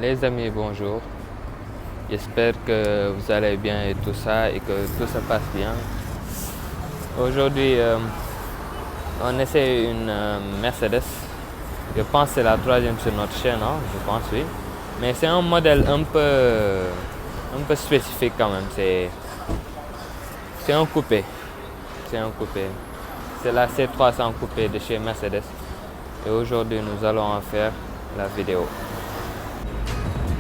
Les amis, bonjour. J'espère que vous allez bien et tout ça et que tout se passe bien. Aujourd'hui, on essaie une Mercedes. Je pense que c'est la troisième sur notre chaîne, hein? Je pense, oui. Mais c'est un modèle un peu spécifique quand même. C'est un coupé. C'est un coupé. C'est la C300 coupé de chez Mercedes. Et aujourd'hui, nous allons en faire la vidéo.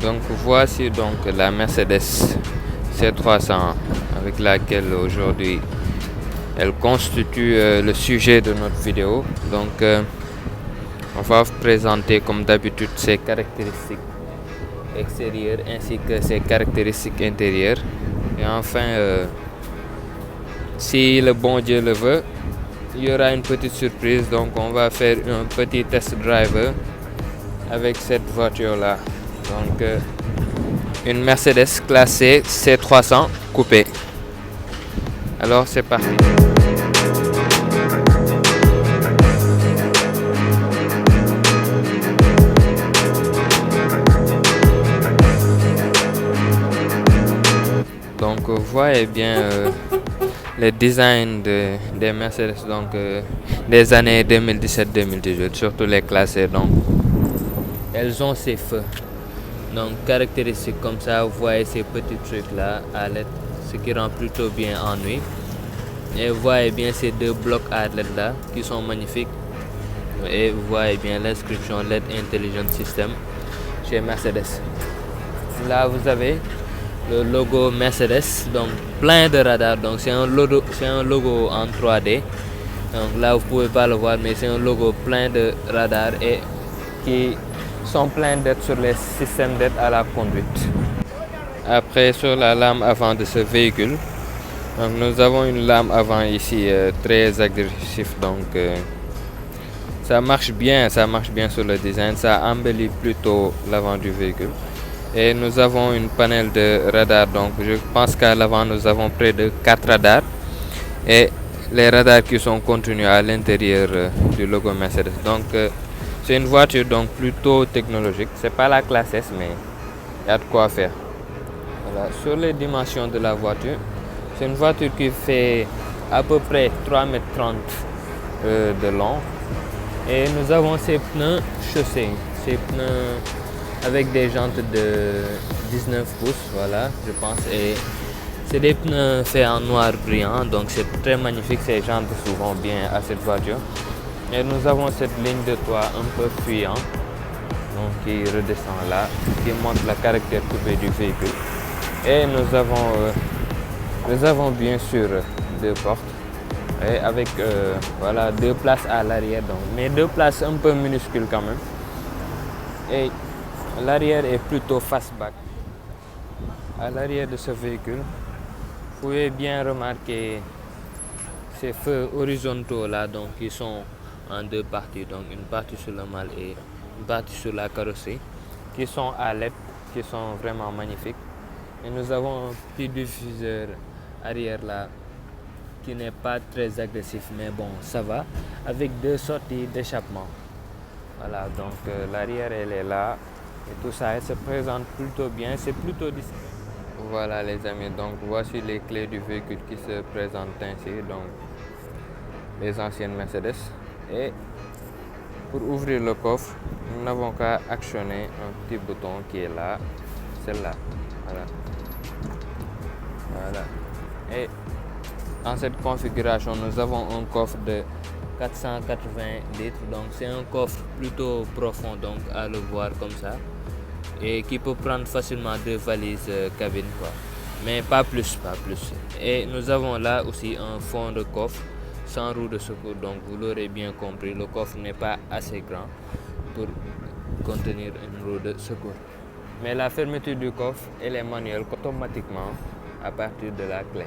Donc voici donc la Mercedes C300 avec laquelle aujourd'hui elle constitue le sujet de notre vidéo. Donc on va vous présenter comme d'habitude ses caractéristiques extérieures ainsi que ses caractéristiques intérieures. Et enfin, si le bon Dieu le veut, il y aura une petite surprise. Donc on va faire un petit test drive avec cette voiture là. Donc une Mercedes classée C300 coupé. Alors c'est parti. Donc vous voyez bien le design des Mercedes donc des années 2017-2018, surtout les classées. Donc elles ont ces feux. Donc caractéristiques comme ça, vous voyez ces petits trucs là à LED, ce qui rend plutôt bien en nuit. Et vous voyez bien ces deux blocs à LED là qui sont magnifiques. Et vous voyez bien l'inscription LED Intelligent System chez Mercedes. Là vous avez le logo Mercedes, donc plein de radars. Donc c'est un logo en 3D. Donc là vous pouvez pas le voir, mais c'est un logo plein de radars et qui sont pleins d'être sur les systèmes d'aide à la conduite. Après, sur la lame avant de ce véhicule, donc nous avons une lame avant ici très agressif. Donc ça marche bien sur le design, ça embellit plutôt l'avant du véhicule. Et nous avons une panel de radars. Donc je pense qu'à l'avant nous avons près de 4 radars et les radars qui sont contenus à l'intérieur du logo Mercedes. Donc c'est une voiture donc plutôt technologique. C'est pas la classe S, mais il y a de quoi faire. Voilà. Sur les dimensions de la voiture, c'est une voiture qui fait à peu près 3,30 m de long. Et nous avons ces pneus chaussés, ces pneus avec des jantes de 19 pouces, voilà, je pense. Et c'est des pneus faits en noir brillant, donc c'est très magnifique. Ces jantes souvent bien à cette voiture. Et nous avons cette ligne de toit un peu fuyant, donc qui redescend là, qui montre le caractère coupé du véhicule. Et nous avons bien sûr deux portes et avec voilà, deux places à l'arrière, donc mais deux places un peu minuscules quand même. Et l'arrière est plutôt fastback. À l'arrière de ce véhicule, vous pouvez bien remarquer ces feux horizontaux là, donc qui sont en deux parties, donc une partie sur le mâle et une partie sur la carrosserie, qui sont à LED, qui sont vraiment magnifiques. Et nous avons un petit diffuseur arrière là qui n'est pas très agressif, mais bon, ça va, avec deux sorties d'échappement. Voilà, donc l'arrière elle est là et tout ça, elle se présente plutôt bien, c'est plutôt discret. Voilà les amis, donc voici les clés du véhicule qui se présentent ainsi, donc les anciennes Mercedes. Et pour ouvrir le coffre, nous n'avons qu'à actionner un petit bouton qui est là, celle-là. Voilà. Voilà. Et dans cette configuration, nous avons un coffre de 480 litres. Donc c'est un coffre plutôt profond, donc à le voir comme ça. Et qui peut prendre facilement deux valises cabine, quoi. Mais pas plus. Et nous avons là aussi un fond de coffre sans roue de secours, donc vous l'aurez bien compris, le coffre n'est pas assez grand pour contenir une roue de secours. Mais la fermeture du coffre, elle est manuelle automatiquement à partir de la clé.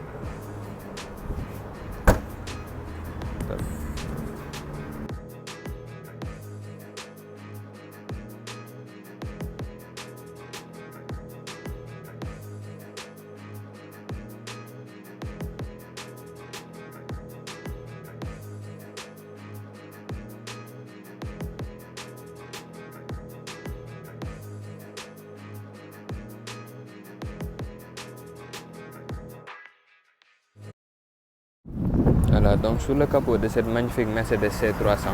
Voilà, donc sur le capot de cette magnifique Mercedes C300,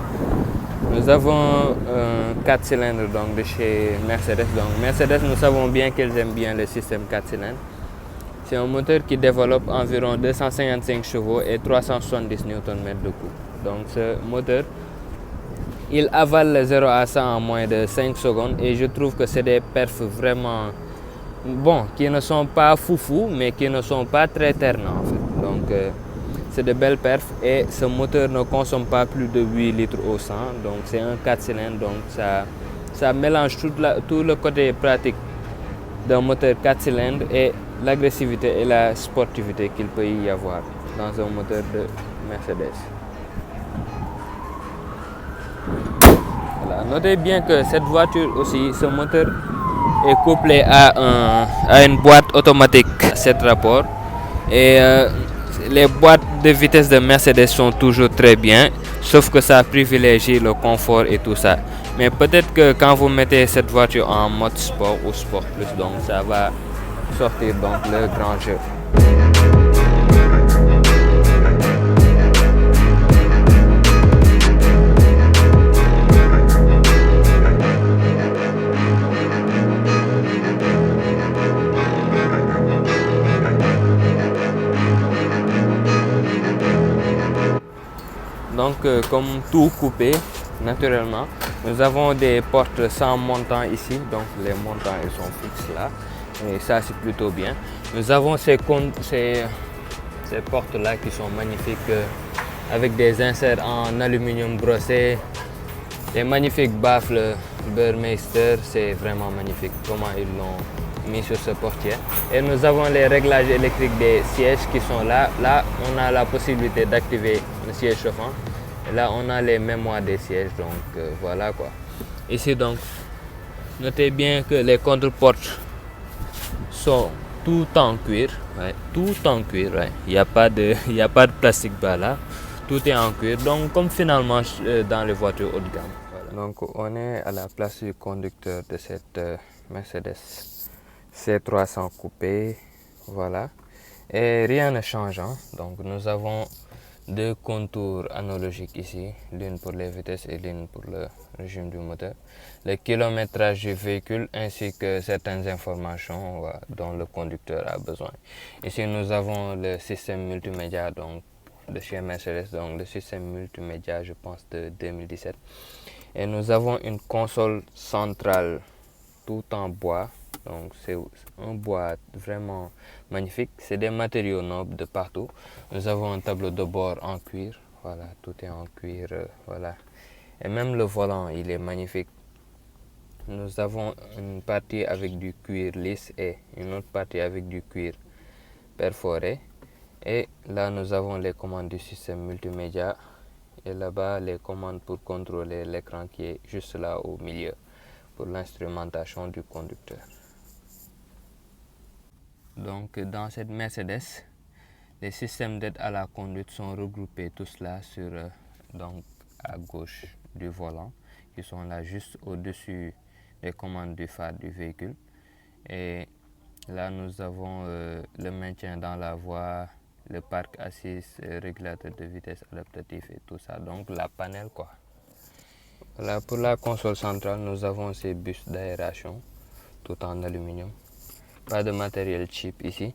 nous avons un 4 cylindres donc, de chez Mercedes. Donc Mercedes, nous savons bien qu'elles aiment bien le système 4 cylindres. C'est un moteur qui développe environ 255 chevaux et 370 Nm de couple. Donc ce moteur, il avale le 0 à 100 en moins de 5 secondes et je trouve que c'est des perfs vraiment bons, qui ne sont pas foufou, mais qui ne sont pas très ternants en fait. Donc c'est de belles perfs et ce moteur ne consomme pas plus de 8 litres au 100. Donc c'est un 4 cylindres, donc ça mélange tout le côté pratique d'un moteur 4 cylindres et l'agressivité et la sportivité qu'il peut y avoir dans un moteur de Mercedes. Voilà. Notez bien que cette voiture aussi, ce moteur est couplé à une boîte automatique à 7 rapports et les boîtes de vitesse de Mercedes sont toujours très bien, sauf que ça privilégie le confort et tout ça. Mais peut-être que quand vous mettez cette voiture en mode sport ou sport plus, donc ça va sortir donc le grand jeu. Donc comme tout coupé, naturellement, nous avons des portes sans montant ici, donc les montants ils sont fixes là, et ça c'est plutôt bien. Nous avons ces portes là qui sont magnifiques avec des inserts en aluminium brossé, les magnifiques baffles Burmeister, c'est vraiment magnifique comment ils l'ont mis sur ce portière. Et nous avons les réglages électriques des sièges qui sont là. Là, on a la possibilité d'activer le siège chauffant. Et là, on a les mémoires des sièges. Donc voilà quoi. Ici donc, notez bien que les contre-portes sont tout en cuir. Ouais, tout en cuir. Ouais. Il n'y a pas de plastique bas là. Tout est en cuir. Donc comme finalement dans les voitures haut de gamme. Voilà. Donc on est à la place du conducteur de cette Mercedes C300 coupé. Voilà. Et rien ne change. Hein. Donc nous avons deux contours analogiques ici, l'une pour les vitesses et l'une pour le régime du moteur, le kilométrage du véhicule ainsi que certaines informations dont le conducteur a besoin. Ici nous avons le système multimédia donc, de chez Mercedes, donc le système multimédia je pense de 2017. Et nous avons une console centrale tout en bois. Donc c'est un bois vraiment magnifique, c'est des matériaux nobles de partout. Nous avons un tableau de bord en cuir, voilà, tout est en cuir, voilà. Et même le volant, il est magnifique. Nous avons une partie avec du cuir lisse et une autre partie avec du cuir perforé. Et là, nous avons les commandes du système multimédia et là-bas, les commandes pour contrôler l'écran qui est juste là au milieu pour l'instrumentation du conducteur. Donc dans cette Mercedes, les systèmes d'aide à la conduite sont regroupés tous là sur donc à gauche du volant, qui sont là juste au-dessus des commandes du phare du véhicule. Et là nous avons le maintien dans la voie, le parc assise, régulateur de vitesse adaptatif et tout ça, donc la panel quoi. Voilà, pour la console centrale, nous avons ces bus d'aération tout en aluminium. Pas de matériel cheap ici.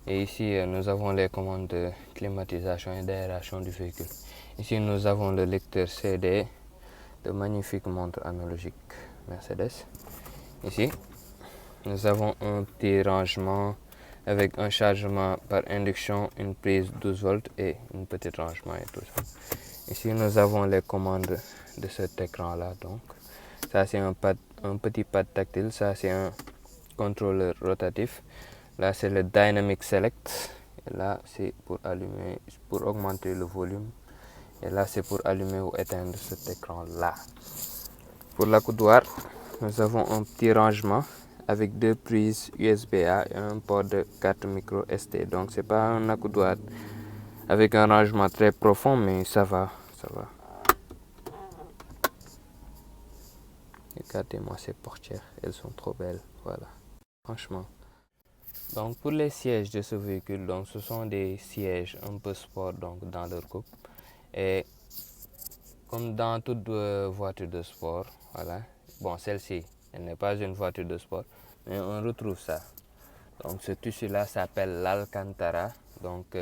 Et ici, nous avons les commandes de climatisation et d'aération du véhicule. Ici, nous avons le lecteur CD, de magnifiques montres analogiques Mercedes. Ici, nous avons un petit rangement avec un chargement par induction, une prise 12 volts et un petit rangement et tout ça. Ici, nous avons les commandes de cet écran-là. Donc, ça, c'est un petit pad tactile. Ça, c'est un contrôleur rotatif. Là c'est le Dynamic Select et là c'est pour allumer, pour augmenter le volume et là c'est pour allumer ou éteindre cet écran là. Pour l'accoudoir, nous avons un petit rangement avec deux prises USB-A et un port de carte micro SD. Donc c'est pas un accoudoir avec un rangement très profond, mais ça va. Regardez-moi ces portières, elles sont trop belles, voilà. Franchement. Donc pour les sièges de ce véhicule, donc ce sont des sièges un peu sport donc dans leur coupe. Et comme dans toute voiture de sport, voilà. Bon, celle-ci, elle n'est pas une voiture de sport, mais on retrouve ça. Donc ce tissu-là s'appelle l'Alcantara. Donc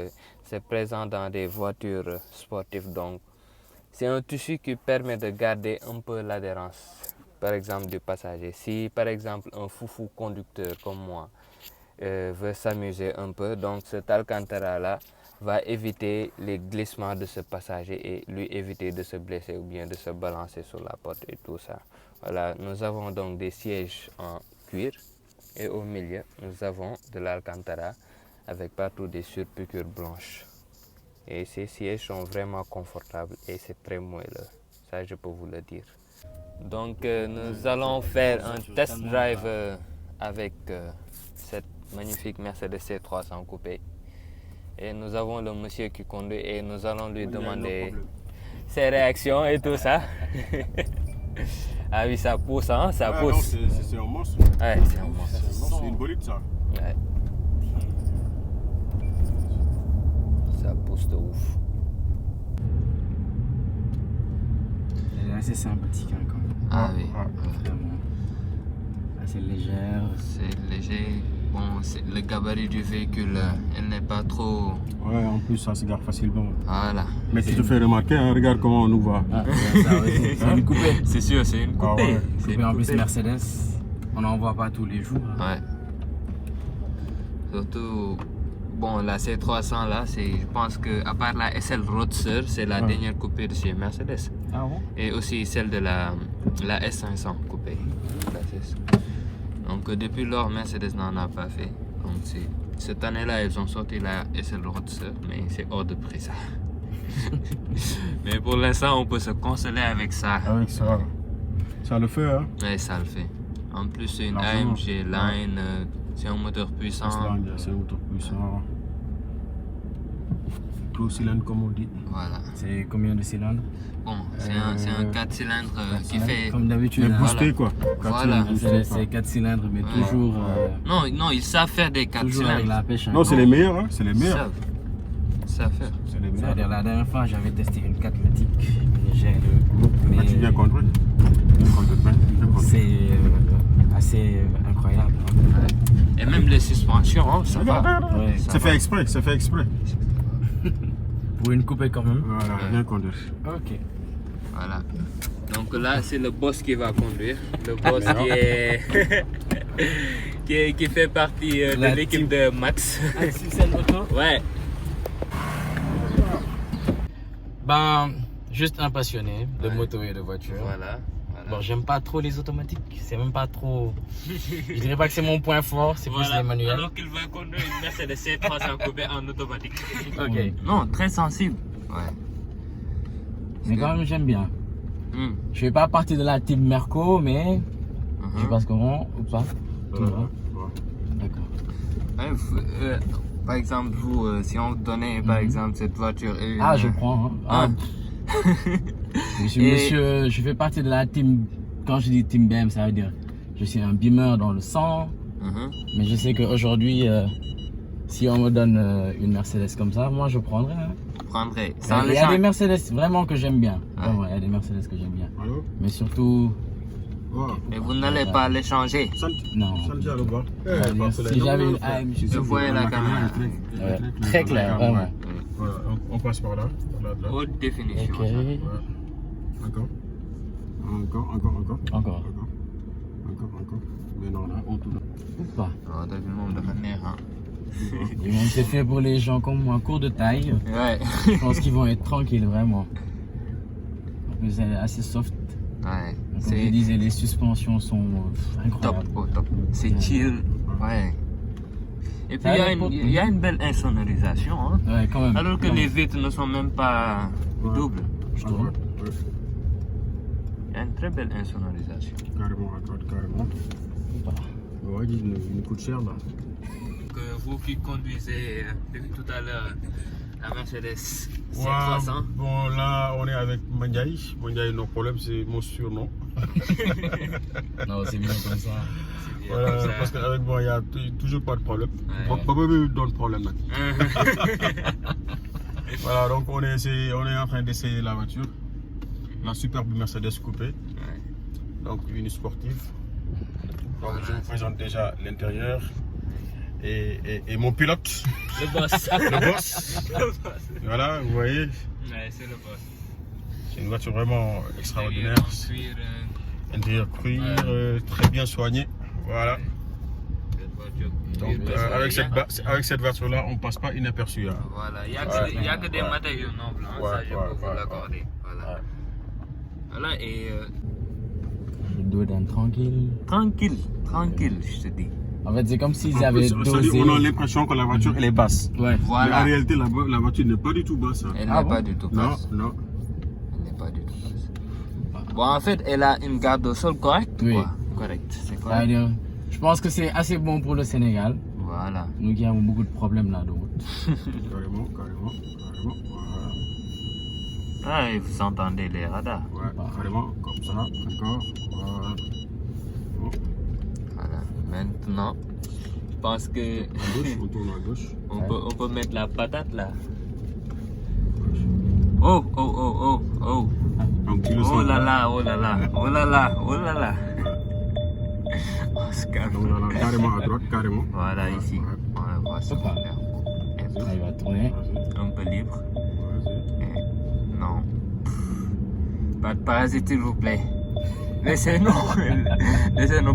c'est présent dans des voitures sportives. Donc c'est un tissu qui permet de garder un peu l'adhérence, par exemple, du passager. Si par exemple un foufou conducteur comme moi veut s'amuser un peu, donc cet Alcantara-là va éviter les glissements de ce passager et lui éviter de se blesser ou bien de se balancer sur la porte et tout ça. Voilà, nous avons donc des sièges en cuir et au milieu, nous avons de l'Alcantara avec partout des surpiqûres blanches. Et ces sièges sont vraiment confortables et c'est très moelleux. Ça, je peux vous le dire. Donc, nous allons faire un test drive avec cette magnifique Mercedes C300 coupé. Et nous avons le monsieur qui conduit et nous allons lui demander ses réactions et tout ça. Ah oui, ça pousse, hein, ça pousse. Non, c'est un monstre. Ouais, c'est un monstre. C'est une bolide, ça. Ouais. Ça pousse de ouf. Elle est assez sympathique hein, quand même. Ah oui. Vraiment. Assez légère. C'est léger. Bon, le gabarit du véhicule, elle n'est pas trop... Ouais, en plus, ça se gare facilement. Voilà. Mais tu te fais remarquer, hein, regarde comment on nous va. Ah, ça aussi. C'est une coupée. C'est sûr, c'est une coupée. Ah ouais. C'est Coupée une en plus coupée. Mercedes. On n'en voit pas tous les jours. Hein. Ouais. Surtout, bon, la C300 là, je pense que à part la SL Roadster, c'est la dernière coupée de chez Mercedes. Ah bon? Et aussi celle de la S500 coupée. Donc depuis lors, Mercedes n'en a pas fait. Donc cette année-là, ils ont sorti la SL Roadster, mais c'est hors de prix ça. Mais pour l'instant, on peut se consoler avec ça. Avec ça. Ça le fait, hein. Ouais, ça le fait. En plus, c'est une Largement. AMG Line, c'est un moteur puissant. C'est un moteur puissant. Gros cylindre, comme on dit. Voilà. C'est combien de cylindres? Bon, c'est un 4 cylindres qui fait... Comme d'habitude. Mais hein. boosté, quoi. Voilà. C'est 4 cylindres, mais toujours, Non, ils savent faire des 4 toujours avec cylindres. la pêche. Hein. Non, c'est les meilleurs, hein. C'est les Ils meilleurs. savent faire. C'est les meilleurs. C'est-à-dire, la dernière fois, j'avais testé une 4 matic légère. Mais tu viens conduire. C'est assez incroyable. Hein. Et même les suspensions, hein, ça va. Ouais. C'est fait exprès, c'est fait exprès. Pour une coupée quand même. Voilà, bien conduire. Ok. Voilà. Donc là, c'est le boss qui va conduire. Le boss qui est... qui fait partie de La l'équipe de Max. Auto. Ouais. Ben, juste un passionné de moto et de voiture. Voilà. Bon, j'aime pas trop les automatiques. C'est même pas trop. Je dirais pas que c'est mon point fort, c'est plus les manuels. Alors qu'il va conduire une Mercedes C300 coupé en automatique. Ok. Non, très sensible. Ouais. Mais quand même, j'aime bien. Hmm. Je fais pas partie de la team Merco, mais je passe comment ou pas. Tout va. D'accord. Ouais, par exemple, vous, si on vous donnait par exemple cette voiture et Ah, je prends. Hein. Ah. Je suis monsieur, je fais partie de la team. Quand je dis team BM, ça veut dire je suis un beamer dans le sang. Mais je sais qu'aujourd'hui, si on me donne une Mercedes comme ça, moi je prendrais. Hein. prendrais. Il y a des Mercedes vraiment que j'aime bien. Ouais. Vraiment, il y a des Mercedes que j'aime bien. Allô? Mais surtout, Et vous n'allez pas les changer. non. Santiago, bah. Si j'avais une AMG, Vous voyez la caméra. très clair, vraiment. Voilà, on passe par là. Haute définition. Ok. Encore. Encore. Mais non, là, autour. Ou pas. Oh, t'as vu le monde de manière, hein. Et même c'est fait pour les gens comme moi, court de taille. Ouais. Je pense qu'ils vont être tranquilles, vraiment. En plus, elle est assez soft. Ouais. Comme je disais, les suspensions sont Top, incroyables. au top. C'est chill. Ouais. Et puis il y a une belle insonorisation. Hein. Ouais, quand même. Alors que les vitres ne sont même pas doubles, je trouve. Il y a une très belle insonorisation. Carrément. Ouais, il nous coûte cher là. Que vous qui conduisez depuis tout à l'heure La Mercedes Ouais, C300. bon, là, on est avec Mandiaï. Mandiaï, nos problèmes, c'est mon surnom. Non, c'est bien comme ça. C'est bien Voilà, comme ça. parce qu'avec moi, il n'y a toujours pas de problème. Ouais. Papa me donne problème. Voilà, donc on est en train d'essayer la voiture. La superbe Mercedes coupée. Ouais. Donc une sportive. Donc je vous présente déjà l'intérieur. Et mon pilote, Le boss. le boss. Voilà, vous voyez, Ouais, c'est le boss. c'est une voiture vraiment extraordinaire. En cuir, Intérieur cuir, Ouais. très bien soigné. Voilà. cette voiture. Donc avec cette voiture-là, on passe pas inaperçu. Hein. Voilà, il n'y a que des Ouais. matériaux nobles, hein, Ouais, ça je ouais, peux vous ouais, l'accorder. Voilà. Ouais. Voilà, et Le dos d'un tranquille. tranquille, je te dis. En fait, c'est comme s'ils En avaient plus, dosé. on a l'impression que la voiture elle est basse. Ouais. Mais en Voilà. réalité, la voiture n'est pas du tout basse. Hein. Elle Ah n'est bon? pas du tout Non, basse. non. Elle n'est pas du tout basse. Bon, en fait, elle a une garde au sol correcte. Oui. Quoi. Correct, c'est Ça veut correct. dire, je pense que c'est assez bon pour le Sénégal. Voilà. Nous qui avons beaucoup de problèmes là de route. Carrément. Voilà. Ah, et vous entendez les radars. Ouais, carrément, comme ça, encore. Voilà. Bon. Voilà. Maintenant, je pense que À gauche, on tourne à gauche. on peut mettre la patate là. Oh. Donc tu le Oh sens. là là. On se calme. Donc là, carrément à droite, carrément. Voilà, ici. Ouais. On va voir ça. Hop. Et Il va tourner. Vas-y, un peu libre. vas-y. Et non. Pas de parasite, s'il vous plaît. Laissez-nous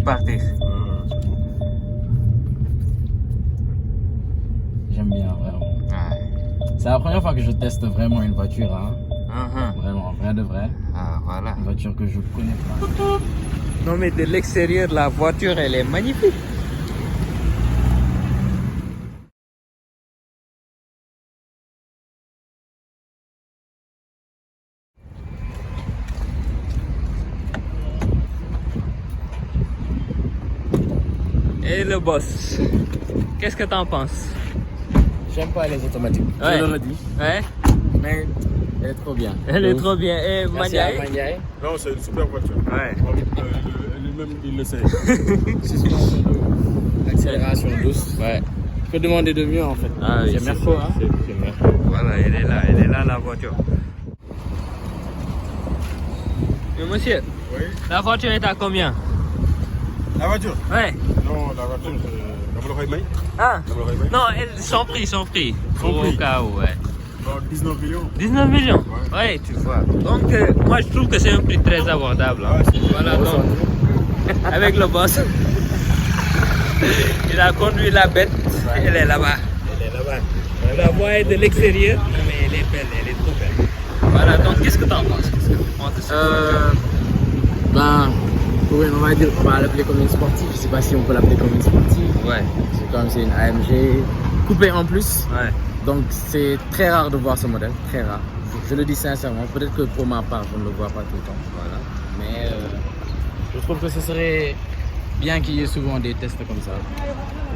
partir. C'est bon. J'aime bien vraiment. Ouais. C'est la première fois que je teste vraiment une voiture, hein. Vraiment, vrai de vrai. Ah, voilà. Une voiture que je connais pas. Non, mais de l'extérieur, la voiture, elle est magnifique. Et le boss, qu'est-ce que t'en penses? J'aime pas les automatiques. Ouais. Je le redis. Ouais, Mais elle est trop bien. elle est Donc, trop bien. Et merci à Mandiaï? Mandiaï. Non, c'est une super voiture. Ouais. Lui-même, il le sait. Suspension douce, accélération douce. Ouais. Que demander de mieux en fait? Ah oui, C'est Merco, hein? c'est Merco. Voilà, elle est là la voiture. Mais monsieur, Oui. la voiture est à combien? La voiture? Ouais. Non, la voiture, dama la koy may. Ah Dama la koy may. non, elle, son prix. Son Au prix. cas où, ouais. Non, 19 millions. 19 millions? Ouais. Ouais, tu vois. Donc, moi je trouve que c'est un prix très abordable. Hein. Ouais, c'est Voilà, donc, avec le boss, il a conduit la bête, elle est là-bas. Elle est là-bas. Vous la voyez de l'extérieur, mais elle est belle, elle est trop belle. Voilà, donc qu'est-ce que t'en penses? Ben, oui, on va dire, on va l'appeler comme une sportive. Je sais pas si on peut l'appeler comme une sportive. Ouais, C'est comme c'est une AMG coupée en plus. ouais. Donc c'est très rare de voir ce modèle, très rare. Je le dis sincèrement, peut-être que pour ma part, je ne le vois pas tout le temps. Voilà. Mais je trouve que ce serait bien qu'il y ait souvent des tests comme ça.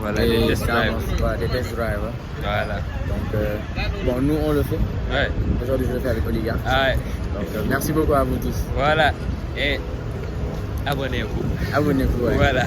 Voilà, Et les test ça drive. avance, voilà, des test drive. Hein. Voilà. Donc, bon, nous on le fait. Ouais. Aujourd'hui, je le fais avec Oliga. Ah ouais. Donc, merci beaucoup à vous tous. Voilà. Et abonnez-vous. Abonnez-vous. Ouais. Voilà.